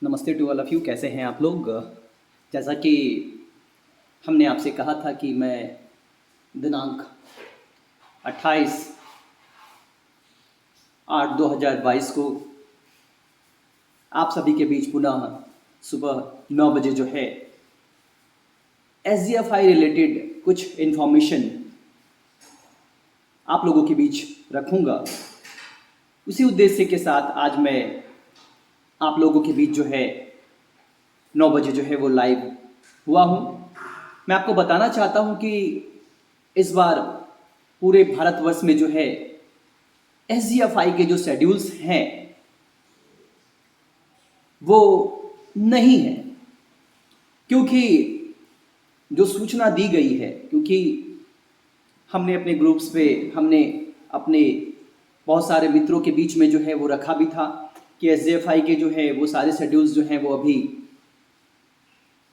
नमस्ते to all of you. कैसे हैं आप लोग? जैसा कि हमने आपसे कहा था कि मैं दिनांक 28/8/2022 को आप सभी के बीच पुनः सुबह 9 बजे जो है SGFI रिलेटेड कुछ इन्फॉर्मेशन आप लोगों के बीच रखूँगा। उसी उद्देश्य के साथ आज मैं आप लोगों के बीच जो है 9 बजे जो है वो लाइव हुआ हूँ। मैं आपको बताना चाहता हूँ कि इस बार पूरे भारतवर्ष में जो है SGFI के जो शेड्यूल्स हैं वो नहीं है, क्योंकि जो सूचना दी गई है, क्योंकि हमने अपने ग्रुप्स पे हमने अपने बहुत सारे मित्रों के बीच में जो है वो रखा भी था कि SGFI के जो है वो सारे शेड्यूल्स जो हैं वो अभी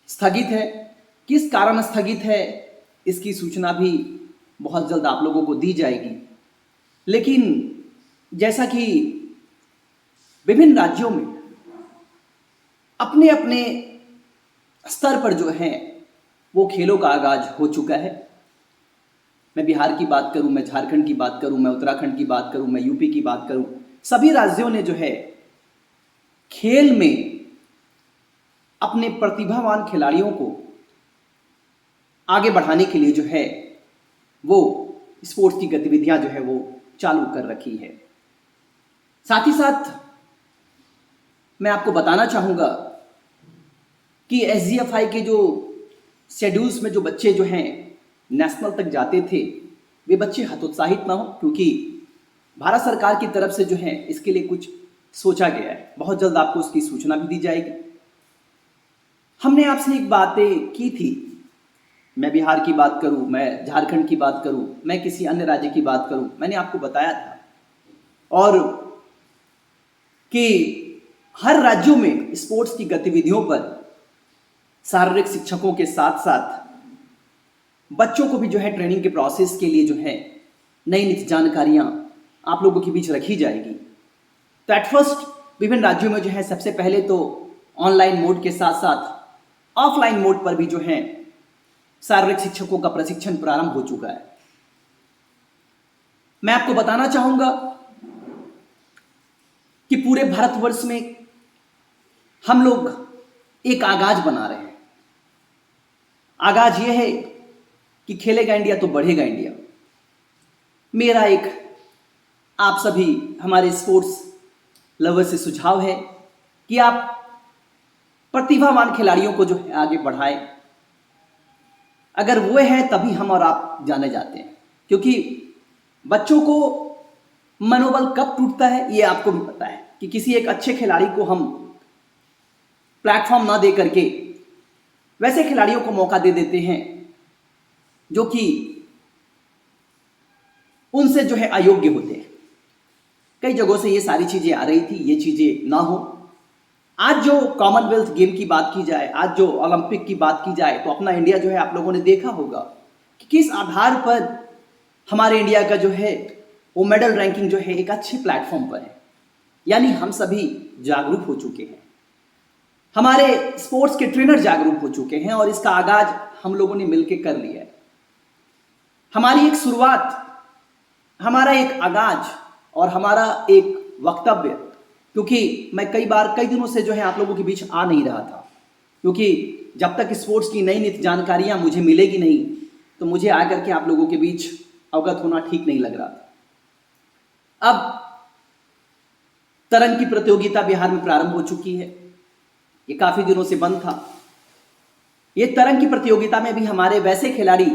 स्थगित है। किस कारण स्थगित है इसकी सूचना भी बहुत जल्द आप लोगों को दी जाएगी। लेकिन जैसा कि विभिन्न राज्यों में अपने अपने स्तर पर जो है वो खेलों का आगाज हो चुका है। मैं बिहार की बात करूं, मैं झारखंड की बात करूं, मैं उत्तराखंड की बात करूं, मैं यूपी की बात करूं, सभी राज्यों ने जो है खेल में अपने प्रतिभावान खिलाड़ियों को आगे बढ़ाने के लिए जो है वो स्पोर्ट्स की गतिविधियां जो है वो चालू कर रखी है। साथ ही साथ मैं आपको बताना चाहूँगा कि SGFI के जो शेड्यूल्स में जो बच्चे जो हैं नेशनल तक जाते थे वे बच्चे हतोत्साहित ना हो, क्योंकि भारत सरकार की तरफ से जो है इसके लिए कुछ सोचा गया है। बहुत जल्द आपको उसकी सूचना भी दी जाएगी। हमने आपसे एक बातें की थी, मैं बिहार की बात करूं, मैं झारखंड की बात करूं, मैं किसी अन्य राज्य की बात करूं, मैंने आपको बताया था और कि हर राज्यों में स्पोर्ट्स की गतिविधियों पर शारीरिक शिक्षकों के साथ साथ बच्चों को भी जो है ट्रेनिंग के प्रोसेस के लिए जो है नई नई जानकारियां आप लोगों के बीच रखी जाएगी। तो एट फर्स्ट विभिन्न राज्यों में जो है सबसे पहले तो ऑनलाइन मोड के साथ साथ ऑफलाइन मोड पर भी जो है शारीरिक शिक्षकों का प्रशिक्षण प्रारंभ हो चुका है। मैं आपको बताना चाहूंगा कि पूरे भारतवर्ष में हम लोग एक आगाज बना रहे हैं। आगाज यह है कि खेलेगा इंडिया तो बढ़ेगा इंडिया। मेरा एक आप सभी हमारे स्पोर्ट्स लवर से सुझाव है कि आप प्रतिभावान खिलाड़ियों को जो है आगे बढ़ाएं। अगर वो है तभी हम और आप जाने जाते हैं, क्योंकि बच्चों को मनोबल कब टूटता है ये आपको भी पता है कि किसी एक अच्छे खिलाड़ी को हम प्लेटफॉर्म ना दे करके वैसे खिलाड़ियों को मौका दे देते हैं जो कि उनसे जो है अयोग्य होते हैं। कई जगहों से ये सारी चीजें आ रही थी, ये चीजें ना हो। आज जो कॉमनवेल्थ गेम की बात की जाए, आज जो ओलंपिक की बात की जाए, तो अपना इंडिया जो है आप लोगों ने देखा होगा कि किस आधार पर हमारे इंडिया का जो है वो मेडल रैंकिंग जो है एक अच्छे प्लेटफॉर्म पर है। यानी हम सभी जागरूक हो चुके हैं, हमारे स्पोर्ट्स के ट्रेनर जागरूक हो चुके हैं और इसका आगाज हम लोगों ने मिलकर कर लिया है। हमारी एक शुरुआत, हमारा एक आगाज और हमारा एक वक्तव्य, क्योंकि मैं कई दिनों से जो है आप लोगों के बीच आ नहीं रहा था, क्योंकि जब तक स्पोर्ट्स की नई नई जानकारियां मुझे मिलेगी नहीं तो मुझे आकर के आप लोगों के बीच अवगत होना ठीक नहीं लग रहा था। अब तरंग की प्रतियोगिता बिहार में प्रारंभ हो चुकी है, ये काफी दिनों से बंद था। ये तरंग की प्रतियोगिता में भी हमारे वैसे खिलाड़ी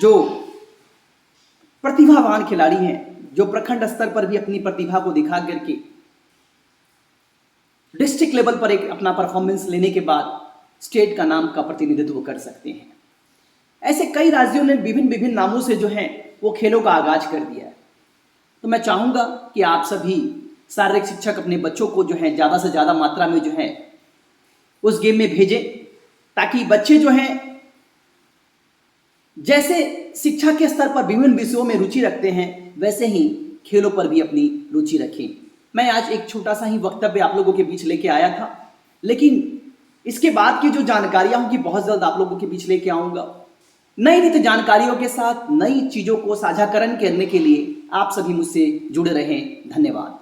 जो प्रतिभावान खिलाड़ी हैं, जो प्रखंड स्तर पर भी अपनी प्रतिभा को दिखा करके डिस्ट्रिक्ट लेवल पर एक अपना परफॉर्मेंस लेने के बाद स्टेट का नाम का प्रतिनिधित्व कर सकते हैं। ऐसे कई राज्यों ने विभिन्न नामों से जो है वो खेलों का आगाज कर दिया है। तो मैं चाहूंगा कि आप सभी शारीरिक शिक्षक अपने बच्चों को जो है ज्यादा से ज्यादा मात्रा में जो है उस गेम में भेजें, ताकि बच्चे जो हैं जैसे शिक्षा के स्तर पर विभिन्न विषयों में रुचि रखते हैं वैसे ही खेलों पर भी अपनी रुचि रखें। मैं आज एक छोटा सा ही वक्तव्य आप लोगों के बीच लेके आया था लेकिन इसके बाद की जो जानकारियां होंगी बहुत जल्द आप लोगों के बीच लेके आऊंगा। नई नित्य जानकारियों के साथ नई चीजों को साझाकरण करने के लिए आप सभी मुझसे जुड़े रहें। धन्यवाद।